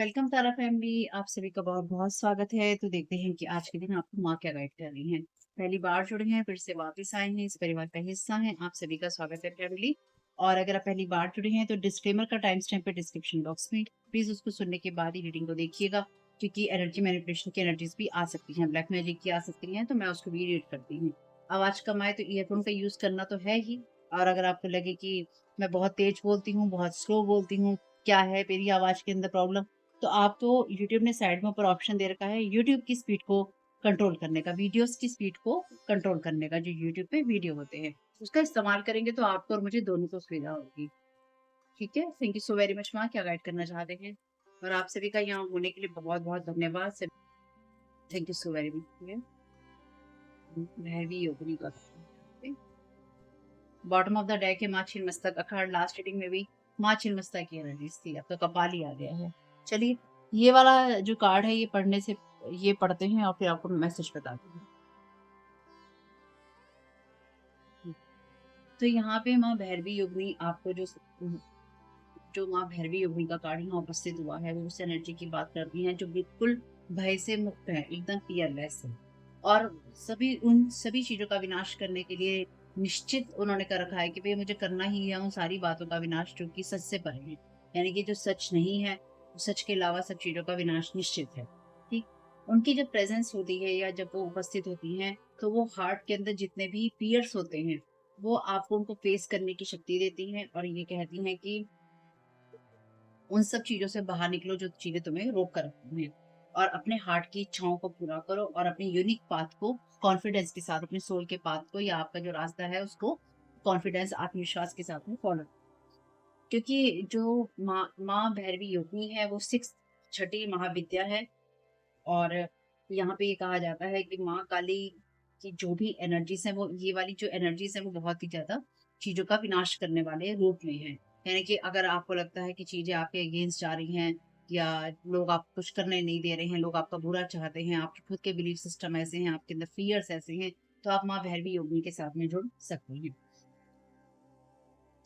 Welcome तारा family, आप सभी का बहुत बहुत स्वागत है। तो देखते हैं कि आज के दिन आपको माँ क्या गाइड कर रही हैं। पहली बार जुड़े हैं, फिर से वापस आए हैं, इस परिवार का हिस्सा हैं, आप सभी का स्वागत है फैमिली। और अगर आप पहली बार जुड़े हैं तो डिस्क्लेमर का टाइम स्टैम्प है डिस्क्रिप्शन बॉक्स में, प्लीज उसको सुनने के बाद ही रीडिंग को देखिएगा, क्योंकि एनर्जी मैनिपुलेशन की एनर्जीज भी आ सकती हैं, ब्लैक मैजिक की आ सकती हैं, तो मैं उसको भी रीड करती हूँ। आवाज कम आए तो ईयरफोन का यूज करना तो है ही। और अगर आपको लगे कि मैं बहुत तेज बोलती हूँ, बहुत स्लो बोलती हूँ, क्या है मेरी आवाज के अंदर प्रॉब्लम, तो आपको यूट्यूब ने साइड में ऊपर ऑप्शन दे रखा है यूट्यूब की स्पीड को कंट्रोल करने का, वीडियोस की स्पीड को कंट्रोल करने का। जो यूट्यूब पे वीडियो होते हैं उसका इस्तेमाल करेंगे तो आपको और मुझे दोनों को सुविधा होगी। ठीक है, thank you so very much माँ, क्या गाइड करना चाहते हैं। और आप सभी का यहाँ होने के लिए बहुत बहुत धन्यवाद। Thank you so very much. Bhairavi Yogini का बॉटम ऑफ द डेक है माँ छिन्नमस्तक अखाड़। लास्ट रीडिंग में भी माँ छिन्नमस्तक की एनर्जीज थी, अब तो कपाल ही आ गया है। चलिए, ये वाला जो कार्ड है ये पढ़ने से ये पढ़ते हैं और फिर आपको मैसेज बताते हैं। तो यहाँ पे माँ भैरवी योगिनी आपको जो माँ भैरवी योगिनी का कार्ड यहाँ उपस्थित हुआ है वो उस एनर्जी की बात करती है जो बिल्कुल भय से मुक्त है, एकदम फियरलेस है। और उन सभी चीजों का विनाश करने के लिए निश्चित उन्होंने कर रखा है कि भाई मुझे करना ही है उन सारी बातों का विनाश जो कि सच से परे है, यानी कि जो सच नहीं है, सच के अलावा सब चीजों का विनाश निश्चित है। ठीक, उनकी जब प्रेजेंस होती है या जब वो उपस्थित होती हैं तो वो हार्ट के अंदर जितने भी फियर्स होते हैं वो आपको उनको फेस करने की शक्ति देती हैं और ये कहती हैं कि उन सब चीजों से बाहर निकलो जो चीजें तुम्हें रोक कर रखी हैं, और अपने हार्ट की इच्छाओं को पूरा करो और अपने यूनिक पाथ को कॉन्फिडेंस के साथ, अपने सोल के पाथ को या आपका जो रास्ता है उसको कॉन्फिडेंस आत्मविश्वास के साथ में फॉलो। क्योंकि जो माँ भैरवी योगिनी है वो सिक्स छठी महाविद्या है। और यहाँ पे ये कहा जाता है कि माँ काली की जो भी एनर्जीज है वो ये वाली जो एनर्जीज है वो बहुत ही ज्यादा चीजों का विनाश करने वाले रूप में है। यानी कि अगर आपको लगता है कि चीजें आपके अगेंस्ट जा रही हैं या लोग आपको कुछ करने नहीं दे रहे हैं, लोग आपका बुरा चाहते हैं, आपके खुद के बिलीफ सिस्टम ऐसे हैं, आपके अंदर फियर्स ऐसे हैं, तो आप माँ भैरवी योगिनी के साथ में जुड़ सकते हैं।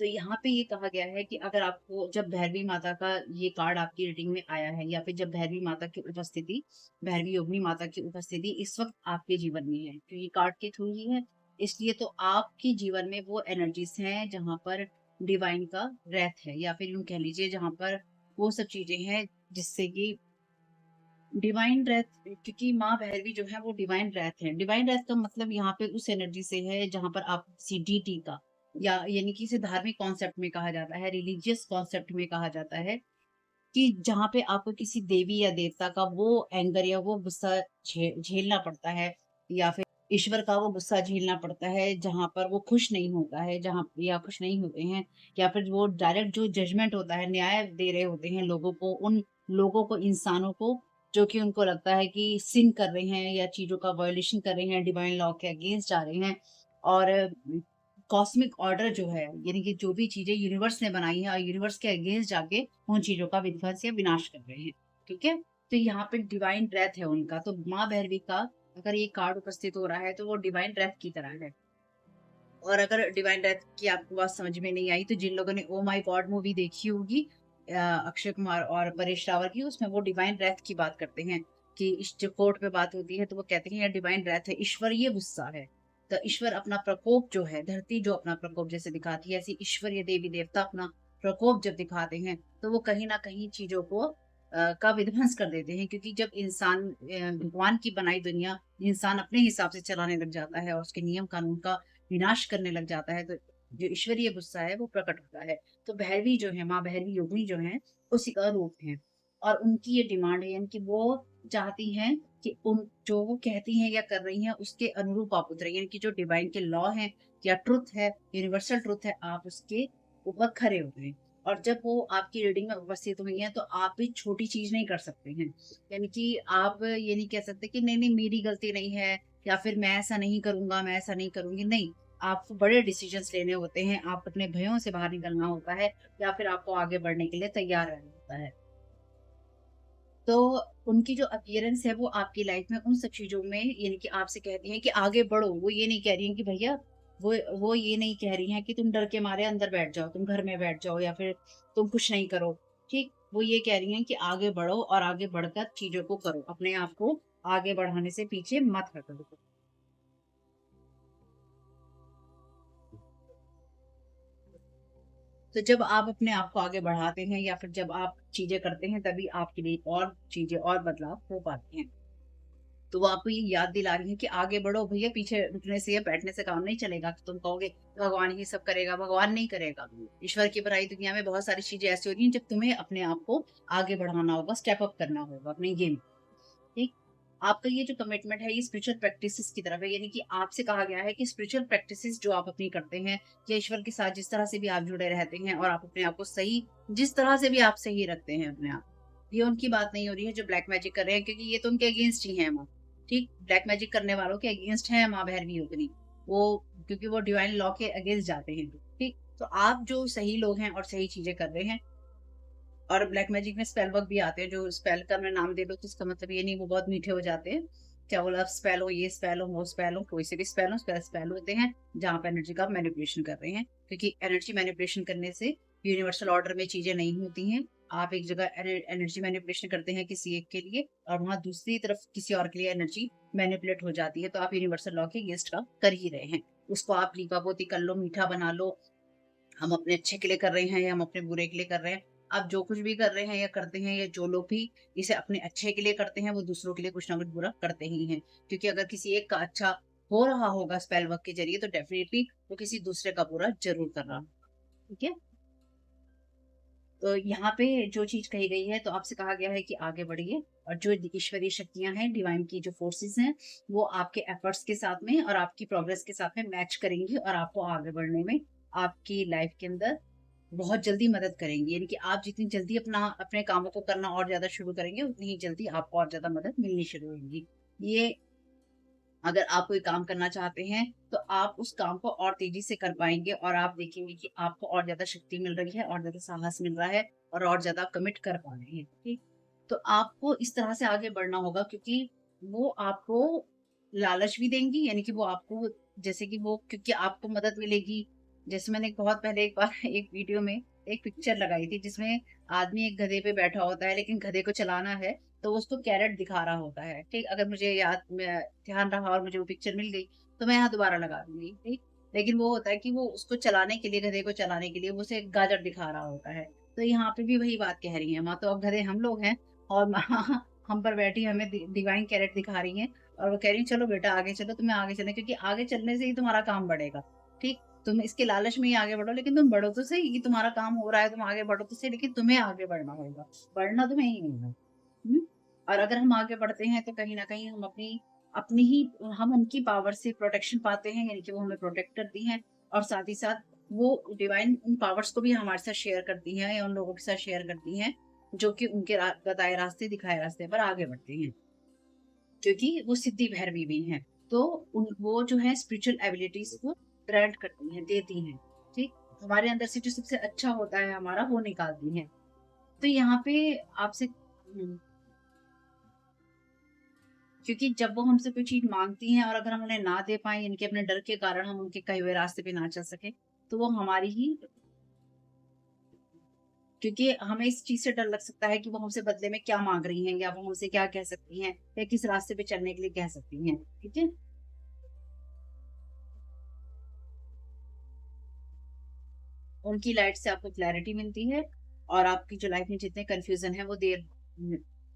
तो यहाँ पे ये कहा गया है कि अगर आपको जब भैरवी माता का ये कार्ड आपकी रीडिंग में आया है या फिर जब भैरवी माता की उपस्थिति, भैरवी योगिनी माता की उपस्थिति इस वक्त आपके जीवन में है, क्योंकि कार्ड के थ्रू ही है, इसलिए तो आपके जीवन में वो एनर्जीज हैं जहाँ पर डिवाइन का रेथ है, या फिर यूं कह लीजिए जहाँ पर वो सब चीजें हैं जिससे कि डिवाइन रेथ, क्योंकि माँ भैरवी जो है वो डिवाइन रेथ है। डिवाइन रेथ का मतलब यहाँ पे उस एनर्जी से है जहाँ पर आप किसी डीटी का या यानी कि इसे धार्मिक कॉन्सेप्ट में कहा जाता है, रिलीजियस कॉन्सेप्ट में कहा जाता है कि जहाँ पे आपको किसी देवी या देवता का वो एंगर या वो गुस्सा झेलना पड़ता है, या फिर ईश्वर का वो गुस्सा झेलना पड़ता है जहाँ पर वो खुश नहीं होता है, जहाँ या खुश नहीं होते हैं, या फिर वो डायरेक्ट जो जजमेंट होता है, न्याय दे रहे होते हैं लोगों को, उन लोगों को, इंसानों को जो कि उनको लगता है कि सिन कर रहे हैं या चीजों का वायोलेशन कर रहे हैं, डिवाइन लॉ के अगेंस्ट जा रहे हैं। और कॉस्मिक ऑर्डर जो है, यानी कि जो भी चीजें यूनिवर्स ने बनाई है और यूनिवर्स के अगेंस्ट जाके उन चीजों का विध्वंस या विनाश कर रहे हैं। ठीक है, तो यहाँ पे डिवाइन रेथ है उनका। तो माँ भैरवी का अगर ये कार्ड उपस्थित हो रहा है तो वो डिवाइन रेथ की तरह है। और अगर डिवाइन रेथ की आपको बात समझ में नहीं आई तो जिन लोगों ने ओ माय गॉड मूवी देखी होगी अक्षय कुमार और परेश रावल की, उसमें वो डिवाइन रेथ की बात करते हैं कि इस जो कोर्ट पे बात होती है तो वो कहते हैं ये डिवाइन रेथ है, ईश्वरीय गुस्सा है। तो ईश्वर अपना प्रकोप जो है, धरती जो अपना प्रकोप जैसे दिखाती है, ऐसी ईश्वरीय देवी देवता अपना प्रकोप जब दिखाते हैं तो वो कहीं ना कहीं चीजों को का विध्वंस कर देते हैं। क्योंकि जब इंसान भगवान की बनाई दुनिया इंसान अपने हिसाब से चलाने लग जाता है और उसके नियम कानून का विनाश करने लग जाता है तो जो ईश्वरीय गुस्सा है वो प्रकट होता है। तो भैरवी जो है, माँ भैरवी योगिनी जो है, उसी का रूप है। और उनकी ये डिमांड है, यानी कि वो चाहती हैं कि उन जो वो कहती हैं या कर रही हैं उसके अनुरूप आप उतरे, यानी कि जो डिवाइन के लॉ है या ट्रुथ है, यूनिवर्सल ट्रुथ है, आप उसके ऊपर खरे उतरे। और जब वो आपकी रीडिंग में उपस्थित हुई है तो आप भी छोटी चीज नहीं कर सकते हैं। यानी कि आप ये नहीं कह सकते कि नहीं नहीं मेरी गलती नहीं है, या फिर मैं ऐसा नहीं करूंगा, मैं ऐसा नहीं करूंगी, नहीं। आपको बड़े डिसीजंस लेने होते हैं, आप अपने भयों से बाहर निकलना होता है, या फिर आपको आगे बढ़ने के लिए तैयार रहना होता है। तो उनकी जो अपीयरेंस है वो आपकी लाइफ में उन सब चीजों में, यानी कि आपसे कहती हैं कि आगे बढ़ो। वो ये नहीं कह रही हैं कि भैया, वो ये नहीं कह रही हैं कि तुम डर के मारे अंदर बैठ जाओ, तुम घर में बैठ जाओ, या फिर तुम कुछ नहीं करो। ठीक, वो ये कह रही हैं कि आगे बढ़ो और आगे बढ़कर चीजों को करो, अपने आप को आगे बढ़ाने से पीछे मत हटो। तो जब आप अपने आप को आगे बढ़ाते हैं या फिर जब आप चीजें करते हैं, तभी आपके लिए और चीजें और बदलाव हो पाते हैं। तो वो आपको ये याद दिला रही है कि आगे बढ़ो भैया, पीछे रुकने से या बैठने से काम नहीं चलेगा। तो तुम कहोगे भगवान ही सब करेगा, भगवान नहीं करेगा। ईश्वर की भलाई दुनिया में बहुत सारी चीजें ऐसी हो रही हैं जब तुम्हें अपने आप को आगे बढ़ाना होगा, स्टेप अप करना होगा अपने गेम। ठीक। आपका ये जो कमिटमेंट है ये स्पिरिचुअल प्रैक्टिसेस की तरफ है, यानी कि आपसे कहा गया है कि स्पिरिचुअल प्रैक्टिसेस जो आप अपनी करते हैं या ईश्वर के साथ जिस तरह से भी आप जुड़े रहते हैं और आप अपने आप को सही, जिस तरह से भी आप सही रखते हैं अपने आप, ये उनकी बात नहीं हो रही है जो ब्लैक मैजिक कर रहे हैं, क्योंकि ये तो उनके अगेंस्ट ही है माँ। ठीक, ब्लैक मैजिक करने वालों के अगेंस्ट है माँ भैरवी योगिनी। वो, क्योंकि वो डिवाइन लॉ के अगेंस्ट जाते हैं। ठीक, तो आप जो सही लोग हैं और सही चीजें कर रहे हैं, और ब्लैक मैजिक में स्पेल वर्क भी आते हैं, जो स्पेल का मैं नाम दे दो तो इसका मतलब ये नहीं वो बहुत मीठे हो जाते हैं। क्या बोला, स्पेल हो, ये स्पेल हो, वो स्पेल हो, कोई से भी स्पेल हो, स्पेल स्पेल होते हैं जहाँ पे एनर्जी का मैनिपुलेशन कर रहे हैं, क्योंकि एनर्जी मैनिपुलेशन करने से यूनिवर्सल ऑर्डर में चीजें नहीं होती हैं। आप एक जगह एनर्जी मैनिपुलेशन करते हैं किसी एक के लिए, और वहां दूसरी तरफ किसी और के लिए एनर्जी मैनिपुलेट हो जाती है, तो आप यूनिवर्सल लॉ के अगेंस्ट का कर ही रहे हैं। उसको आप लीपा पोती कर लो, मीठा बना लो, हम अपने अच्छे के लिए कर रहे हैं या हम अपने बुरे के लिए कर रहे हैं। आप जो कुछ भी कर रहे हैं या करते हैं, या जो लोग भी इसे अपने अच्छे के लिए करते हैं, वो दूसरों के लिए कुछ ना कुछ बुरा करते ही हैं। क्योंकि अगर किसी एक का अच्छा हो रहा होगा स्पेल वर्क के जरिए, तो डेफिनेटली वो किसी दूसरे का बुरा जरूर कर रहा होगा। ठीक है। तो यहाँ पे जो चीज कही गई है, तो आपसे कहा गया है कि आगे बढ़िए, और जो ईश्वरीय शक्तियां हैं, डिवाइन की जो फोर्सेस हैं, वो आपके एफर्ट्स के साथ में और आपकी प्रोग्रेस के साथ में मैच करेंगी, और आपको आगे बढ़ने में, आपकी लाइफ के अंदर बहुत जल्दी मदद करेंगी। यानी कि आप जितनी जल्दी अपने कामों को करना और ज्यादा शुरू करेंगे, उतनी ही जल्दी आपको और ज्यादा मदद मिलनी शुरू होगी। ये, अगर आप कोई काम करना चाहते हैं तो आप उस काम को और तेजी से कर पाएंगे, और आप देखेंगे कि आपको और ज्यादा शक्ति मिल रही है, और ज्यादा साहस मिल रहा है, और ज्यादा कमिट कर पा रहे हैं। ठीक। तो आपको इस तरह से आगे बढ़ना होगा, क्योंकि वो आपको लालच भी देंगी, यानी कि वो आपको, जैसे कि वो, क्योंकि आपको मदद मिलेगी। जैसे मैंने बहुत पहले एक बार एक वीडियो में एक पिक्चर लगाई थी, जिसमें आदमी एक गधे पे बैठा होता है, लेकिन गधे को चलाना है, तो वो उसको कैरेट दिखा रहा होता है। ठीक, अगर मुझे ध्यान रहा और मुझे वो पिक्चर मिल गई, तो मैं यहाँ दोबारा लगा दूंगी। ठीक, लेकिन वो होता है कि वो उसको चलाने के लिए, गधे को चलाने के लिए वो उसे गाजर दिखा रहा होता है। तो यहाँ पे भी वही बात कह रही है माँ, तो अब गधे हम लोग हैं, और माँ हम पर बैठी हमें डिवाइन कैरेट दिखा रही है, और वो कह रही है चलो बेटा आगे चलो, तुम्हें आगे चलना, क्योंकि आगे चलने से ही तुम्हारा काम बढ़ेगा। ठीक, तुम इसके लालच में ही आगे बढ़ो, लेकिन तुम बढ़ो तो सही, कि तुम्हारा काम हो रहा है, तुम आगे बढ़ो तो सही, लेकिन तुम्हें आगे बढ़ना होगा, बढ़ना तुम्हें ही होगा। और अगर हम आगे बढ़ते हैं, तो कहीं ना कहीं हम अपनी अपनी ही हम उनकी पावर से प्रोटेक्शन पाते हैं, यानी कि वो हमें प्रोटेक्ट करती हैं, और साथ ही साथ वो डिवाइन उन पावर्स को भी हमारे साथ शेयर करती हैं, या उन लोगों के साथ शेयर करती हैं जो कि उनके बताए रास्ते, दिखाए रास्ते पर आगे बढ़ते हैं, क्योंकि वो सिद्धि भैरवी भी हैं। तो वो जो है स्पिरिचुअल एबिलिटीज को ग्रांट करती हैं, देती हैं। ठीक, हमारे अंदर से जो सबसे अच्छा होता है हमारा, वो निकालती हैं। तो यहाँ पे आपसे, क्योंकि जब वो हमसे कोई चीज मांगती हैं, और अगर हम उन्हें ना दे पाए, इनके अपने डर के कारण हम उनके कहे हुए रास्ते पे ना चल सके, तो वो हमारी ही, क्योंकि हमें इस चीज से डर लग सकता है कि वो हमसे बदले में क्या मांग रही हैं, या वो हमसे क्या कह सकती हैं, या किस रास्ते पे चलने के लिए कह सकती हैं। ठीक है। उनकी लाइट से आपको क्लैरिटी मिलती है, और आपकी जो लाइफ में जितने कंफ्यूजन है वो देर,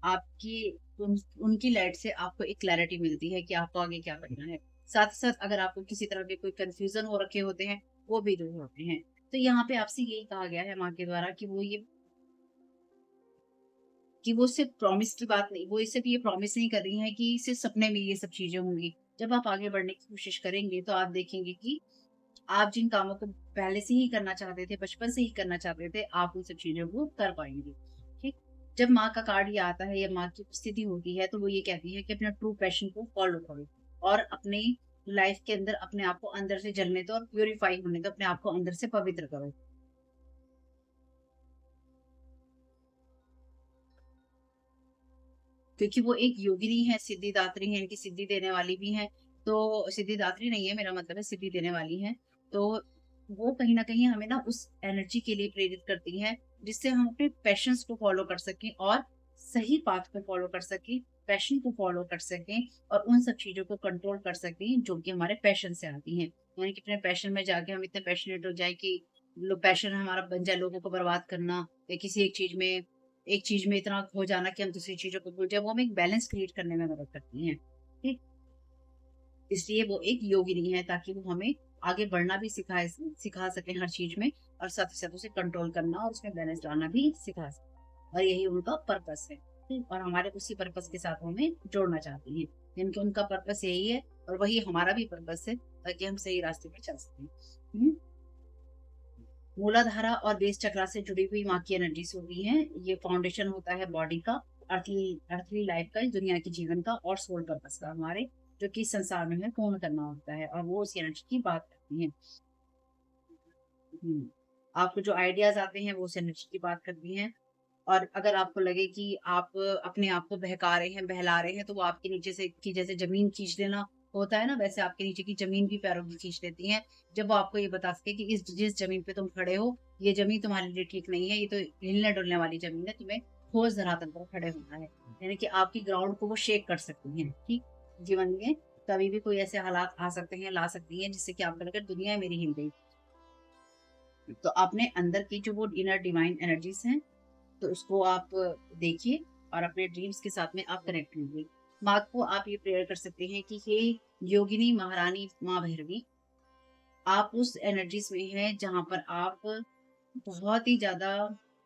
आपकी उनकी लाइट से आपको एक क्लैरिटी मिलती है कि आपको आगे क्या करना है। साथ ही साथ अगर आपको किसी तरह के कोई कंफ्यूजन हो रखे होते हैं, वो भी दूर होते हैं। तो यहाँ पे आपसे यही कहा गया है माँ के द्वारा, कि वो सिर्फ प्रॉमिस की बात नहीं, वो सिर्फ ये प्रॉमिस नहीं कर रही हैं कि सिर्फ सपने में ये सब चीजें होंगी। जब आप आगे बढ़ने की कोशिश करेंगे, तो आप देखेंगे कि आप जिन कामों को पहले से ही करना चाहते थे, बचपन से ही करना चाहते थे, आप उन सब चीजों को कर पाएंगे। ठीक। जब माँ का कार्ड ये आता है या माँ की उपस्थिति होती है, तो वो ये कहती है कि अपना ट्रू पैशन को फॉलो करो, और अपनी लाइफ के अंदर अपने आप को अंदर से जलने दो, और प्योरीफाई होने दो, अपने आप को अंदर से पवित्र करो। क्योंकि वो एक योगिनी है, सिद्धिदात्री है, इनकी सिद्धि देने वाली भी है। तो सिद्धिदात्री नहीं है, मेरा मतलब है सिद्धि देने वाली है। तो वो कहीं ना कहीं हमें ना उस एनर्जी के लिए प्रेरित करती हैं, जिससे हम अपने पैशंस को फॉलो कर सकें और सही पाथ पे फॉलो कर सकें, पैशन को फॉलो कर सकें और उन सब चीज़ों को कंट्रोल कर सकें जो कि हमारे पैशन से आती हैं। यानी कि अपने पैशन में जाके हम इतने पैशनेट हो जाए कि लो पैशन हमारा बन जाए लोगों को बर्बाद करना या किसी एक चीज़ में इतना खो जाना कि हम दूसरी चीज़ों को भूल जाएँ, वो हमें एक बैलेंस क्रिएट करने में मदद करती हैं। ठीक? इसलिए वो एक योगिनी है ताकि वो हमें आगे बढ़ना भी सिखा सकें हर चीज़ में और साथ ही साथ उसे कंट्रोल करना और उसमें बैलेंस लाना भी सिखा सकें। और यही उनका पर्पस है। ठीक? और हमारे उसी पर्पस के साथ वो हमें जोड़ना चाहती हैं। यानी कि उनका पर्पस यही है और वही हमारा भी पर्पस है ताकि हम सही रास्ते पर चल सकें। हुँ? मूलाधारा और बेस चक्रा से जुड़ी हुई माँ की एनर्जीज होती हैं। ये फाउंडेशन होता है बॉडी का, अर्थली लाइफ का, इस दुनिया के जीवन का और सोल पर्पस का हमारे, जो कि इस संसार में हमें पूर्ण करना होता है और वो उस एनर्जी की बात करती हैं। आपको जो आइडियाज आते हैं वो उस एनर्जी की बात करती हैं। और अगर आपको लगे कि आप अपने आप को बहका रहे हैं, बहला रहे हैं, तो वो आपके नीचे से की जैसे ज़मीन खींच लेना होता है ना, वैसे आपके नीचे की ज़मीन भी पैरों की खींच लेती हैं। जब वो आपको ये बता सके कि इस जिस ज़मीन पे तुम खड़े हो, ये ज़मीन तुम्हारे लिए ठीक नहीं है, ये तो हिलने-डुलने वाली ज़मीन है, तुम्हें ठोस धरातल पर खड़े होना है। यानी कि आपकी ग्राउंड को वो शेक कर सकती हैं, ठीक? जीवन में कभी भी कोई ऐसे हालात आ सकते हैं, ला सकती हैं, जिससे कि आपको लगे दुनिया मेरी हिल गई। तो अपने अंदर की जो वो इनर डिवाइन एनर्जीज़ हैं, तो उसको आप देखिए और अपने ड्रीम्स के साथ में आप कनेक्ट होंगे। माँ को आप ये प्रेयर कर सकते हैं कि हे योगिनी महारानी माँ भैरवी, आप उस एनर्जीज में हैं जहाँ पर आप बहुत ही ज़्यादा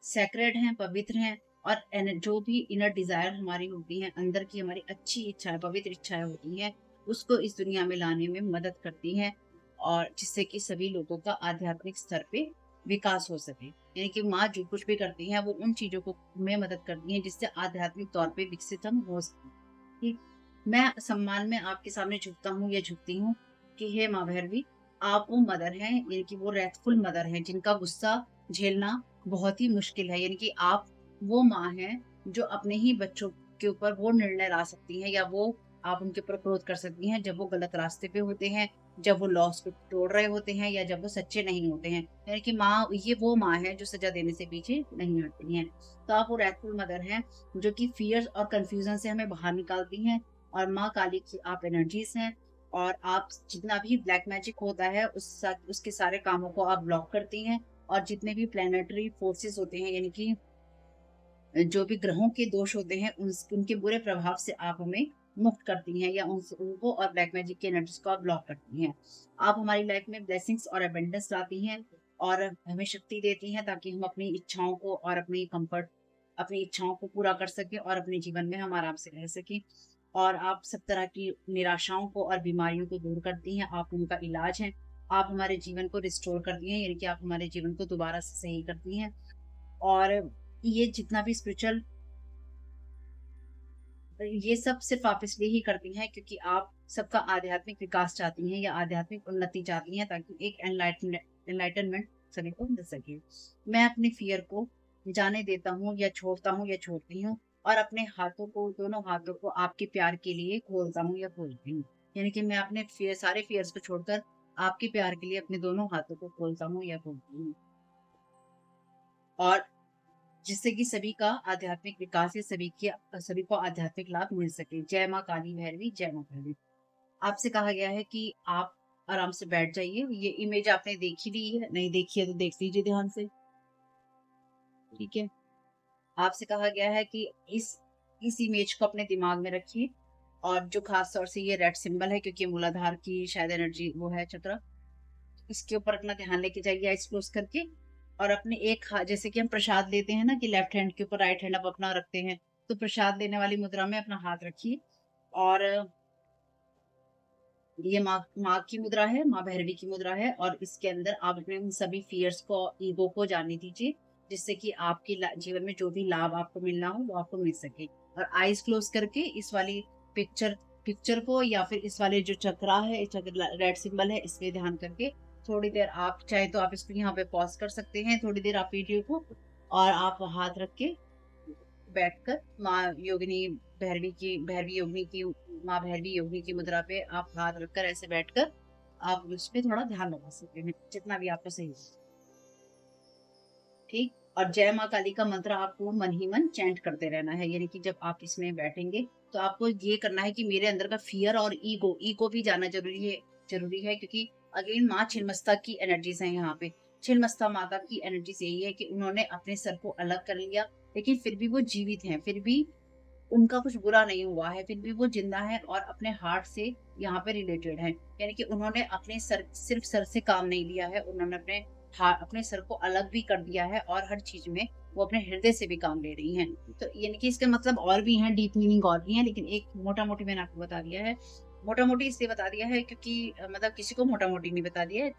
सैक्रेड हैं, पवित्र हैं और जो भी इनर डिज़ायर हमारी होती हैं, अंदर की हमारी अच्छी इच्छाएँ, पवित्र इच्छाएँ होती हैं, उसको इस दुनिया में लाने में मदद करती हैं और जिससे कि सभी लोगों का आध्यात्मिक स्तर पे विकास हो सके। यानी कि माँ जो कुछ भी करती हैं, वो उन चीज़ों को में मदद करती हैं जिससे आध्यात्मिक तौर पे विकसित हम हो सकें। ठीक? मैं सम्मान में आपके सामने झुकता हूँ या झुकती हूँ कि हे माँ भैरवी, आप वो मदर हैं, यानी कि वो रेस्टफुल मदर हैं जिनका गुस्सा झेलना बहुत ही मुश्किल है। यानी कि आप वो माँ हैं जो अपने ही बच्चों के ऊपर वो निर्णय ला सकती हैं या वो आप उनके ऊपर क्रोध कर सकती हैं जब वो गलत रास्ते पे होते हैं, जब वो लॉस को तोड़ रहे होते हैं या जब वो सच्चे नहीं होते हैं। यानी कि माँ ये वो माँ है जो सज़ा देने से पीछे नहीं हटती हैं। तो आप वो रेस्टफुल मदर हैं जो कि फ़ियर और कन्फ्यूज़न से हमें बाहर निकालती हैं और माँ काली की आप एनर्जीज़ हैं और आप जितना भी ब्लैक मैजिक होता है उसके सारे कामों को आप ब्लॉक करती हैं और जितने भी प्लैनेटरी फोर्सेस होते हैं यानी कि जो भी ग्रहों के दोष होते हैं उनके बुरे प्रभाव से आप हमें मुक्त करती हैं या उनको और ब्लैक मैजिक की एनर्जीज को आप ब्लॉक करती हैं। आप हमारी लाइफ में ब्लेसिंग्स और अबेंडेंस लाती हैं और हमें शक्ति देती हैं ताकि हम अपनी इच्छाओं को और अपनी इच्छाओं को पूरा कर सकें और अपने जीवन में हम आराम से रह सकें। और आप सब तरह की निराशाओं को और बीमारियों को दूर करती हैं, आप उनका इलाज हैं। आप हमारे जीवन को रिस्टोर करती हैं, यानी कि आप हमारे जीवन को दोबारा से सही करती हैं। और ये जितना भी स्पिरिचुअल ये सब सिर्फ़ आप इसलिए ही करती हैं क्योंकि आप सबका आध्यात्मिक विकास चाहती हैं या आध्यात्मिक उन्नति चाहती हैं ताकि एक एनलाइटनमेंट सभी को मिल सके। मैं अपने फ़ियर को जाने देता हूँ या छोड़ता हूँ या छोड़ती हूँ और अपने दोनों हाथों को आपके प्यार के लिए खोलता हूँ या खोलती हूँ। यानी कि मैं अपने सारे फ़ियर्स को छोड़कर आपके प्यार के लिए अपने दोनों हाथों को खोलता हूँ या खोलती हूँ। और जिससे कि सभी का आध्यात्मिक विकास या सभी को आध्यात्मिक लाभ मिल सके। जय माँ काली भैरवी, जय माँ भैरवी। आपसे कहा गया है कि आप आराम से बैठ जाइए। ये इमेज आपने देखी ली है, नहीं देखी है तो देख लीजिए ध्यान से, ठीक है? आपसे कहा गया है कि इस इमेज को अपने दिमाग में रखिए और जो खास तौर से ये रेड सिंबल है क्योंकि मूलाधार की शायद एनर्जी वो है चक्र, इसके ऊपर अपना ध्यान लेके जाइए आइज़ क्लोज़ करके और अपने एक हाथ जैसे कि हम प्रसाद लेते हैं ना कि लेफ्ट हैंड के ऊपर राइट हैंड आप अपना रखते हैं, तो प्रसाद लेने वाली मुद्रा में अपना हाथ रखिए और ये माँ की मुद्रा है, माँ भैरवी की मुद्रा है और इसके अंदर आप अपने उन सभी फ़ियर्स को, ईगो को जाने दीजिए, जिससे कि आपके जीवन में जो भी लाभ आपको मिलना हो, वो आपको मिल सके। और आइज़ क्लोज़ करके इस वाली पिक्चर पिक्चर को या फिर इस वाले जो चक्रा है, चक्र रेड सिंबल है, इस पे ध्यान करके थोड़ी देर आप चाहे तो आप इसको यहाँ पे पॉज़ कर सकते हैं, थोड़ी देर आप वीडियो को और आप हाथ रख के बैठकर भैरवी योगिनी की माँ भैरवी योगिनी की मुद्रा पे आप हाथ रखकर ऐसे बैठकर आप उस पे थोड़ा ध्यान लगा सकते हैं, जितना भी आपको सही हो। ठीक? और जय माँ काली का मंत्र आपको मन ही मन चैंट करते रहना है, यानी कि जब आप इसमें बैठेंगे तो आपको ये करना है कि मेरे अंदर का फियर और ईगो भी जाना जरूरी है, क्योंकि अगेन माँ छिन्नमस्ता की एनर्जीज हैं यहाँ पे। छिन्नमस्ता माता की एनर्जीज यही है कि उन्होंने अपने सर को अलग कर लिया, लेकिन फिर भी वो जीवित हैं, फिर भी उनका कुछ बुरा नहीं हुआ है, फिर भी वो जिंदा है और अपने हार्ट से यहाँ पे रिलेटेड है। यानी कि उन्होंने अपने सर, सिर्फ सर से काम नहीं लिया है, उन्होंने अपने सर को अलग भी कर दिया है और हर चीज में वो अपने हृदय से भी काम ले रही हैं। तो यानी कि इसका मतलब और भी है, डीप मीनिंग और भी है, लेकिन एक मोटा मोटी मैंने आपको बता दिया है। मोटा मोटी इसलिए बता दिया है क्योंकि मतलब किसी को मोटा मोटी नहीं बता दिया है,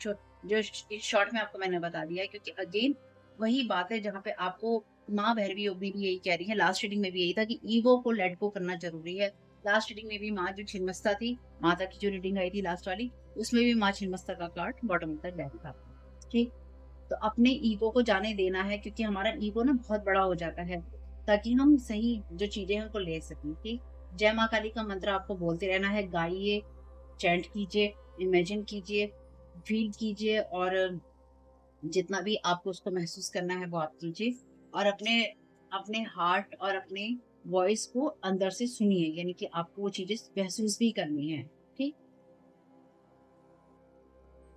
जो शॉर्ट में आपको मैंने बता दिया है, क्योंकि अगेन वही बात है जहाँ पे आपको माँ भैरवी योगिनी भी यही कह रही है। लास्ट रीडिंग में भी यही था कि ईगो को लेट गो करना जरूरी है। लास्ट रीडिंग में भी माँ जो छिन्नमस्ता थी, माता की जो रीडिंग आई थी लास्ट वाली, उसमें भी माँ छिन्नमस्ता का कार्ड बॉटम तक डेक था। ठीक, तो अपने ईगो को जाने देना है, क्योंकि हमारा ईगो ना बहुत बड़ा हो जाता है, ताकि हम सही जो चीजें हैं उनको ले सकें। ठीक, जय माँ काली का मंत्र आपको बोलते रहना है, गाइए, चैंट कीजिए, इमेजिन कीजिए, फील कीजिए, और जितना भी आपको उसको महसूस करना है वो आप कीजिए, और अपने अपने हार्ट और अपने वॉइस को अंदर से सुनिए, यानी कि आपको वो चीजें महसूस भी करनी है। ठीक,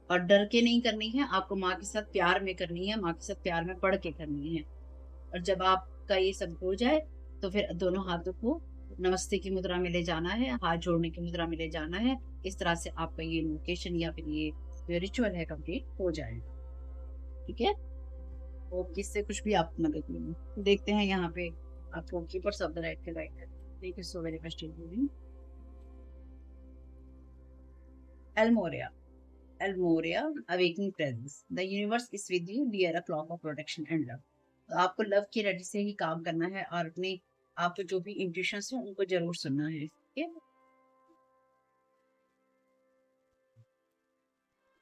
और डर के नहीं करनी है, आपको माँ के साथ प्यार में करनी है, माँ के साथ प्यार में पढ़ के करनी है। और जब आपका ये सब हो जाए तो फिर दोनों हाथों को नमस्ते की मुद्रा में ले जाना है, हाथ जोड़ने की मुद्रा में ले जाना है। इस तरह से आपका ये इन्वोकेशन या फिर ये जो रिचुअल है कंप्लीट हो जाएगा। ठीक है, तो किससे कुछ भी आपको मदद मिले तो देखते हैं यहाँ पे आपको कीपर्स ऑफ द राइट के राइट है। Thank you so very much team. Elmoria, Elmoria, awakening presence, the universe is with you, dear a cloak of protection and love. तो आपको लव की एनर्जी से ही काम करना है, और अपने आपको जो भी इंट्यूशंस हैं उनको जरूर सुनना है। ठीक है,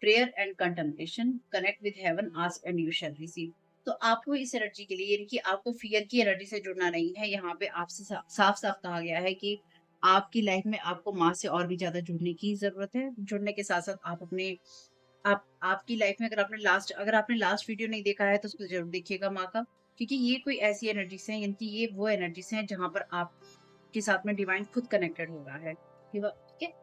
prayer and contemplation, connect with heaven, ask and you shall receive. तो आपको इस एनर्जी के लिए, यानी कि आपको फियर की एनर्जी से जुड़ना नहीं है, यहाँ पे आपसे साफ साफ कहा गया है कि आपकी लाइफ में आपको माँ से और भी ज्यादा जुड़ने की जरूरत है। जुड़ने के साथ साथ आप अपने आपकी लाइफ में, अगर आपने लास्ट वीडियो नहीं देखा है तो उसको जरूर देखिएगा माँ का, क्योंकि ये कोई ऐसी एनर्जीज हैं, यानी कि ये वो एनर्जीज हैं जहां पर आपके साथ में डिवाइन खुद कनेक्टेड हो रहा है। ठीक है,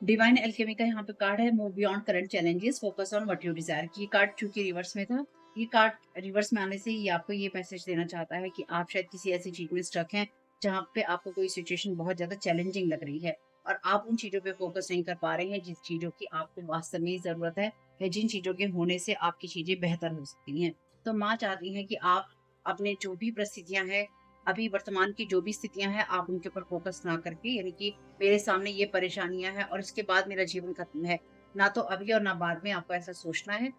डिवाइन एल्केमी का यहाँ पे कार्ड है, move beyond current challenges, focus on what you desire. ये कार्ड चूंकि रिवर्स में था, ये कार्ड रिवर्स में आने से ये आपको ये मैसेज देना चाहता है कि आप शायद किसी ऐसी चीज में स्टक हैं जहाँ पे आपको कोई सिचुएशन बहुत ज्यादा चैलेंजिंग लग रही है, और आप उन चीजों पे फोकस नहीं कर पा रहे हैं जिस चीजों की आपको वास्तव में जरूरत है, या जिन चीजों के होने से आपकी चीजें बेहतर हो सकती हैं। तो माँ चाहती है कि आप अपने जो भी परिस्थितियां हैं, अभी वर्तमान की जो भी स्थितियां हैं, आप उनके ऊपर फोकस ना करके, यानी कि मेरे सामने ये परेशानियां हैं और इसके बाद मेरा जीवन खत्म है, ना तो अभी और ना बाद में आपको ऐसा सोचना है,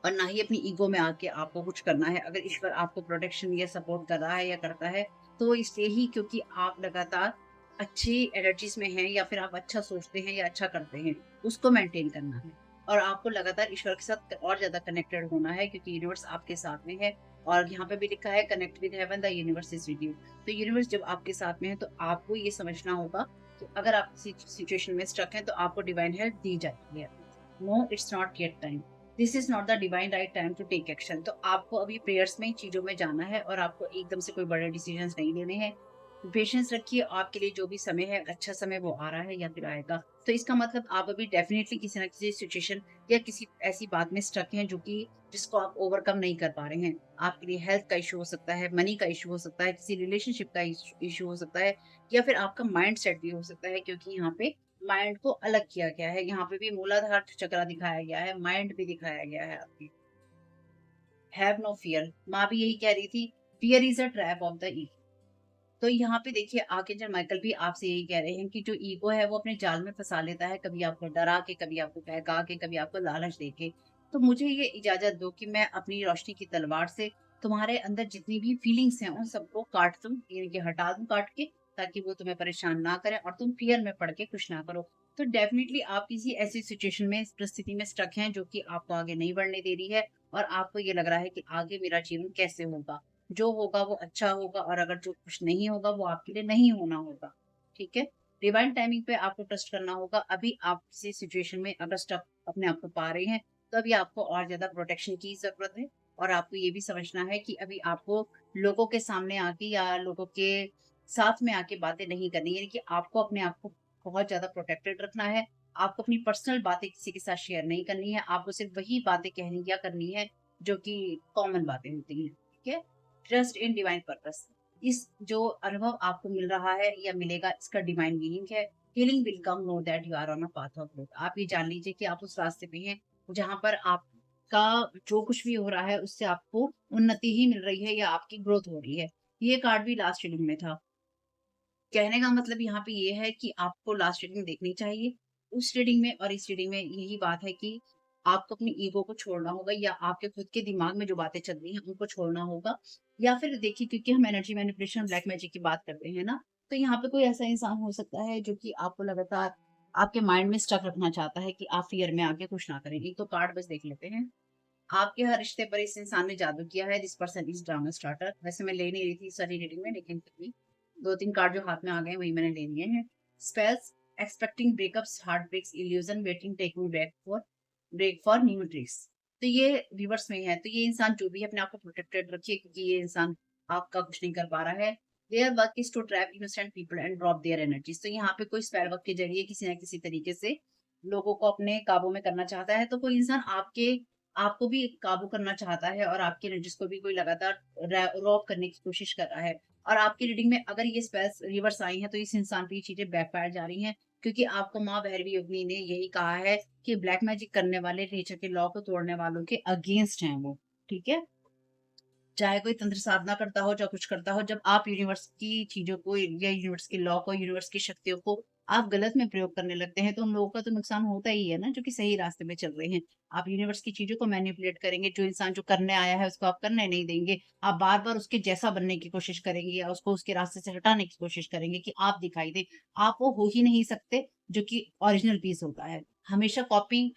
और ना ही अपनी ईगो में आके आपको कुछ करना है। अगर ईश्वर आपको प्रोटेक्शन या सपोर्ट कर रहा है या करता है तो वो इसलिए ही क्योंकि आप लगातार अच्छी एनर्जीज में हैं, या फिर आप अच्छा सोचते हैं या अच्छा करते हैं, उसको मेंटेन करना है। और आपको लगातार ईश्वर के साथ और ज्यादा कनेक्टेड होना है, क्योंकि यूनिवर्स आपके साथ में है। और यहाँ पे भी लिखा है connect with heaven, the universe is with you. तो यूनिवर्स जब आपके साथ में है तो आपको ये समझना होगा कि अगर आप किसी सिचुएशन में स्टक हैं तो आपको डिवाइन हेल्प दी जाती है। No, it's not yet time, this is not the divine right time to take action. तो आपको अभी प्रेयर्स में चीजों में जाना है, और आपको एकदम से कोई बड़े डिसीजन नहीं लेने हैं। पेशेंस रखिए, आपके लिए जो भी समय है, अच्छा समय वो आ रहा है या फिर आएगा। तो इसका मतलब आप अभी डेफिनेटली किसी ना किसी सिचुएशन या किसी ऐसी बात में स्टक हैं जो कि जिसको आप ओवरकम नहीं कर पा रहे हैं। आपके लिए हेल्थ का इशू हो सकता है, मनी का इशू हो सकता है, किसी रिलेशनशिप का इशू हो सकता है, या फिर आपका माइंड सेट भी हो सकता है, क्योंकि यहाँ पे माइंड को अलग किया गया है। यहाँ पे भी मूलाधार चक्र दिखाया गया है, माइंड भी दिखाया गया है आपकी। हैव नो फियर, माँ भी यही कह रही थी, fear is a trap of the ego. तो यहाँ पे देखिए आर्कएंजल माइकल भी आपसे यही कह रहे हैं कि जो ईगो है वो अपने जाल में फंसा लेता है, कभी आपको डरा के, कभी आपको बहका के, कभी आपको लालच दे के। तो मुझे ये इजाजत दो कि मैं अपनी रोशनी की तलवार से तुम्हारे अंदर जितनी भी फीलिंग्स हैं उन सबको काट दूं, यानी कि हटा दूं काट के, ताकि वो तुम्हें परेशान ना करें और तुम फियर में पड़ के कुछ ना करो। तो डेफिनेटली आप किसी ऐसी सिचुएशन में, इस परिस्थिति में स्टक हैं जो कि आपको आगे नहीं बढ़ने दे रही है, और आपको ये लग रहा है कि आगे मेरा जीवन कैसे होगा। जो होगा वो अच्छा होगा, और अगर जो कुछ नहीं होगा वो आपके लिए नहीं होना होगा। ठीक है, डिवाइन टाइमिंग पे आपको ट्रस्ट करना होगा। अभी आप किसी सिचुएशन में अगर स्टक अपने आप को पा रहे हैं तो अभी आपको और ज्यादा प्रोटेक्शन की जरूरत है। और आपको ये भी समझना है कि अभी आपको लोगों के सामने आके या लोगों के साथ में आके बातें नहीं करनी है, यानी कि आपको अपने आप को बहुत ज़्यादा प्रोटेक्टेड रखना है। आपको अपनी पर्सनल बातें किसी के साथ शेयर नहीं करनी है। आपको सिर्फ़ वही बातें कहनी या करनी है जो कि कॉमन बातें होती हैं, ठीक है? Trust in divine purpose. इस जो अनुभव आपको मिल रहा है या मिलेगा, इसका डिवाइन मीनिंग है, healing will come, know that you are on a path of growth. आप ये जान लीजिए कि आप उस रास्ते पे हैं, जहाँ पर आपका जो कुछ भी हो रहा है, उससे आपको उन्नति ही मिल रही है या आपकी ग्रोथ हो रही है। ये कार्ड भी लास्ट रीडिंग में था। कहने का मतलब यहाँ पे ये है कि आपको लास्ट रीडिंग देखनी चाहिए। उस रीडिंग में और इस रीडिंग में यही बात है कि आपको अपनी ईगो को छोड़ना होगा या आपके खुद के दिमाग में जो बातें चल रही हैं, उनको छोड़ना होगा। या फिर देखिए, क्योंकि हम एनर्जी मैनिपुलेशन, ब्लैक मैजिक की बात करते हैं ना, तो यहाँ पे कोई ऐसा इंसान हो सकता है जो कि आपको लगातार आपके माइंड में स्टक रखना चाहता है कि आप फियर में आके कुछ ना करें। एक तो कार्ड बस देख लेते हैं। आपके हर रिश्ते पर इस इंसान ने जादू किया है। This person is drama starter. वैसे मैं ले नहीं रही थी सारी रीडिंग में, लेकिन फिर भी 2-3 कार्ड जो हाथ में आ गए वही मैंने ले लिए हैं। Spells, expecting breakups, heart breaks, illusion, waiting, taking break for new tricks. तो ये रिवर्स में है। तो ये इंसान जो भी है, अपने आप को प्रोटेक्टेड रखिए, क्योंकि ये इंसान आपका कुछ नहीं कर पा रहा है। Their work is to trap innocent people and drop their energies. तो यहाँ पे कोई स्पेल वर्क के जरिए किसी ना किसी तरीके से लोगों को अपने काबू में करना चाहता है। तो कोई इंसान आपको भी काबू करना चाहता है और आपकी एनर्जीज को भी कोई लगातार रॉब करने की कोशिश कर रहा है। और आपकी रीडिंग में अगर ये स्पेल्स रिवर्स आई हैं, तो इस इंसान पे ये चीजें बैकफायर जा रही हैं, क्योंकि आपको माँ भैरवी योगिनी ने यही कहा है कि ब्लैक मैजिक करने वाले नेचर के लॉ को तोड़ने वालों के अगेंस्ट हैं वो, ठीक है? चाहे कोई तंत्र साधना करता हो, चाहे कुछ करता हो, जब आप यूनिवर्स की चीज़ों को या यूनिवर्स के लॉ को, यूनिवर्स की शक्तियों को आप गलत में प्रयोग करने लगते हैं, तो उन लोगों का तो नुकसान होता ही है ना, जो कि सही रास्ते में चल रहे हैं। आप यूनिवर्स की चीज़ों को मैनिपुलेट करेंगे, जो इंसान जो करने आया है, उसको आप करने नहीं देंगे। आप बार-बार उसके जैसा बनने की कोशिश करेंगे या उसको उसके रास्ते से हटाने की कोशिश करेंगे कि आप दिखाई दें। आप वो हो ही नहीं सकते, जो कि ओरिजिनल पीस होता है। हमेशा कॉपी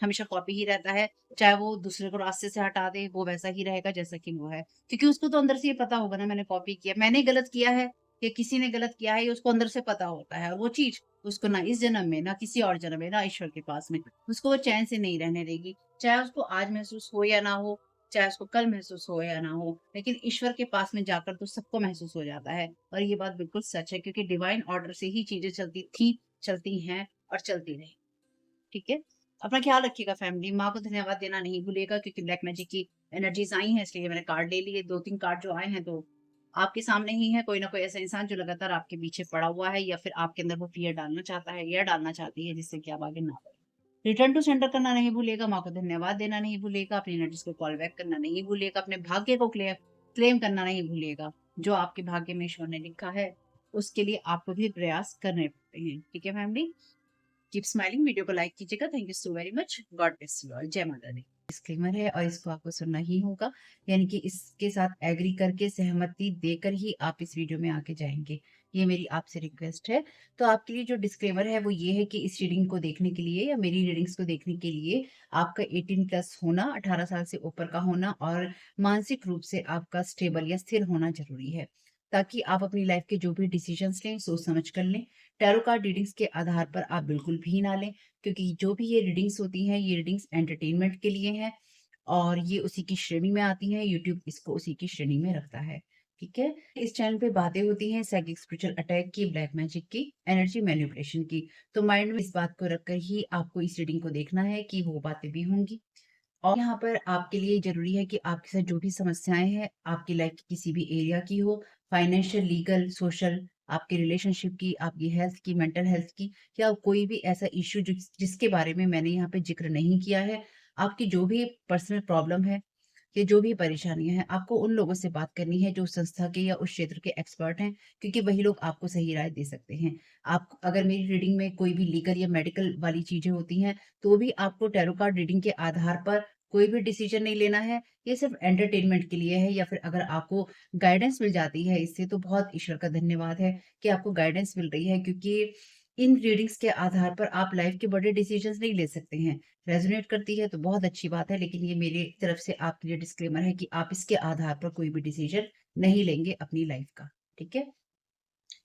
ही रहता है, चाहे वो दूसरे को रास्ते से हटा दे, वो वैसा ही रहेगा जैसा कि वो है। क्योंकि उसको तो अंदर से ये पता होगा ना, मैंने कॉपी किया, मैंने गलत किया है या किसी ने गलत किया है, ये उसको अंदर से पता होता है। और वो चीज़ उसको ना इस जन्म में, ना किसी और जन्म में, ना ईश्वर के पास में, उसको वो चैन से नहीं रहने देगी। चाहे उसको आज महसूस हो या ना हो, चाहे उसको कल महसूस हो या ना हो, लेकिन ईश्वर के पास में जाकर तो सबको महसूस हो जाता है। और ये बात बिल्कुल सच है, क्योंकि डिवाइन ऑर्डर से ही चीज़ें चलती थी, चलती हैं और चलती रहेंगी। ठीक है? अपना ख़्याल रखिएगा फैमिली। माँ को धन्यवाद देना नहीं भूलिएगा, क्योंकि ब्लैक मैजिक की एनर्जीज़ आई हैं, इसलिए मैंने कार्ड ले लिए। 2-3 कार्ड जो आए हैं, तो आपके सामने ही है। कोई ना कोई ऐसा इंसान जो लगातार आपके पीछे पड़ा हुआ है या फिर आपके अंदर वो फ़ियर डालना चाहता है या डालना चाहती है, जिससे कि आप आगे ना बढ़ें। रिटर्न टू सेंडर करना नहीं भूलिएगा, माँ को धन्यवाद देना नहीं भूलिएगा, अपनी एनर्जीज़ को कॉल बैक करना नहीं भूलिएगा, अपने भाग्य को क्लेम करना नहीं भूलिएगा। जो आपके भाग्य में ईश्वर ने लिखा है, उसके लिए आपको भी प्रयास करने पड़ते हैं। ठीक है फैमिली? Keep smiling. वीडियो को लाइक कीजिएगा। Thank you so very much. God bless you all. जय माता दी। डिस्क्लेमर है और इसको आपको सुनना ही होगा, यानी कि इसके साथ एग्री करके, सहमति देकर ही आप इस वीडियो में आगे जाएंगे। ये मेरी आपसे रिक्वेस्ट है। तो आपके लिए जो डिस्क्लेमर है वो ये है कि इस रीडिंग को देखने के लिए या मेरी रीडिंग्स को देखने के लिए आपका 18 प्लस होना, 18 साल से ऊपर का होना और मानसिक रूप से आपका स्टेबल या स्थिर होना जरूरी है, ताकि आप अपनी लाइफ के जो भी डिसीजंस लें सोच समझ कर लें। टैरो कार्ड रीडिंग्स के आधार पर आप बिल्कुल भी ना लें, क्योंकि जो भी ये रीडिंग्स होती हैं, ये रीडिंग्स एंटरटेनमेंट के लिए हैं और ये उसी की श्रेणी में आती हैं। यूट्यूब इसको उसी की श्रेणी में रखता है। ठीक है? इस चैनल पे बातें होती हैं साइकिक स्पिरिचुअल अटैक की, ब्लैक मैजिक की, एनर्जी मैनिपुलेशन की। तो माइंड में इस बात को रखकर ही आपको इस रीडिंग को देखना है कि वो बातें भी होंगी। और यहाँ पर आपके लिए ज़रूरी है कि आपके साथ जो भी समस्याएँ हैं, आपकी लाइफ़ की किसी भी एरिया की हो, फाइनेंशियल, लीगल, सोशल, आपके रिलेशनशिप की, आपकी हेल्थ की, मेंटल हेल्थ की, या कोई भी ऐसा इश्यू जिसके बारे में मैंने यहाँ पे ज़िक्र नहीं किया है, आपकी जो भी पर्सनल प्रॉब्लम है या जो भी परेशानियाँ हैं, आपको उन लोगों से बात करनी है जो उस संस्था के या उस क्षेत्र के एक्सपर्ट हैं, क्योंकि वही लोग आपको सही राय दे सकते हैं। आप अगर मेरी रीडिंग में कोई भी लीगल या मेडिकल वाली चीज़ें होती हैं, तो भी आपको टैरो कार्ड रीडिंग के आधार पर कोई भी डिसीजन नहीं लेना है। ये सिर्फ़ एंटरटेनमेंट के लिए है, या फिर अगर आपको गाइडेंस मिल जाती है इससे, तो बहुत ईश्वर का धन्यवाद है कि आपको गाइडेंस मिल रही है, क्योंकि इन रीडिंग्स के आधार पर आप लाइफ़ के बड़े डिसीजंस नहीं ले सकते हैं। रेज़ोनेट करती है तो बहुत अच्छी बात है, लेकिन ये मेरी तरफ से आपके लिए डिस्क्लेमर है कि आप इसके आधार पर कोई भी डिसीजन नहीं लेंगे अपनी लाइफ़ का। ठीक है?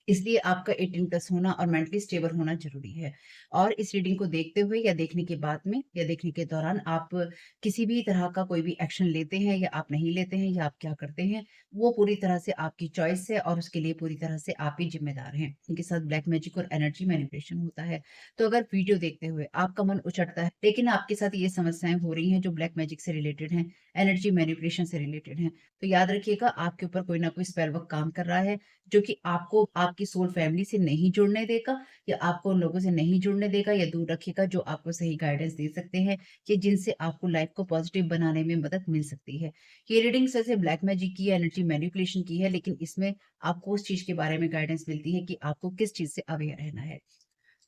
इसलिए आपका 18 प्लस होना और मेंटली स्टेबल होना ज़रूरी है। और इस रीडिंग को देखते हुए या देखने के बाद में या देखने के दौरान आप किसी भी तरह का कोई भी एक्शन लेते हैं या आप नहीं लेते हैं या आप क्या करते हैं, वो पूरी तरह से आपकी चॉइस है और उसके लिए पूरी तरह से आप ही ज़िम्मेदार हैं। इनके साथ ब्लैक मैजिक और एनर्जी मैनिपुलेशन होता है। तो अगर वीडियो देखते हुए आपका मन उचटता है, लेकिन आपके साथ ये समस्याएँ हो रही हैं जो ब्लैक मैजिक से रिलेटेड हैं, एनर्जी मैनिपुलेशन से रिलेटेड हैं, तो याद रखिएगा आपके ऊपर कोई ना कोई स्पेल वर्क काम कर रहा है जो कि आपको आपकी सोल फैमिली से नहीं जुड़ने देगा या आपको उन लोगों से नहीं जुड़ने देगा या दूर रखेगा जो आपको सही गाइडेंस दे सकते हैं या जिनसे आपको लाइफ को पॉजिटिव बनाने में मदद मिल सकती है। ये रीडिंग वैसे ब्लैक मैजिक की है, एनर्जी मैनिपुलेशन की है, लेकिन इसमें आपको उस चीज़ के बारे में गाइडेंस मिलती है कि आपको किस चीज़ से अवेयर रहना है।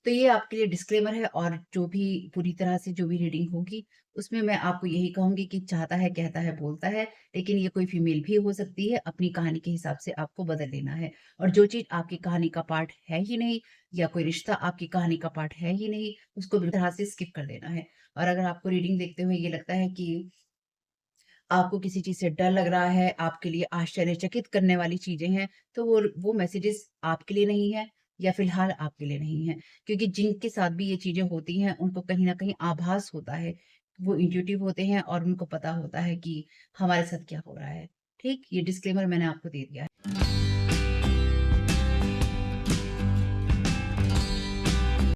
तो ये आपके लिए डिस्क्लेमर है और जो भी पूरी तरह से जो भी रीडिंग होगी, उसमें मैं आपको यही कहूँगी कि चाहता है, कहता है, बोलता है, लेकिन ये कोई फीमेल भी हो सकती है, अपनी कहानी के हिसाब से आपको बदल लेना है। और जो चीज़ आपकी कहानी का पार्ट है ही नहीं या कोई रिश्ता आपकी कहानी का पार्ट है ही नहीं, उसको बिल्कुल तरह से स्किप कर देना है। और अगर आपको रीडिंग देखते हुए ये लगता है कि आपको किसी चीज़ से डर लग रहा है, आपके लिए आश्चर्यचकित करने वाली चीज़ें हैं, तो वो मैसेजेस आपके लिए नहीं है या फ़िलहाल आपके लिए नहीं है। क्योंकि जिनके साथ भी ये चीज़ें होती हैं, उनको कहीं न कहीं आभास होता है। वो इंट्यूटिव होते हैं और उनको पता होता है कि हमारे साथ क्या हो रहा है। ठीक? ये डिस्क्लेमर मैंने आपको दे दिया है।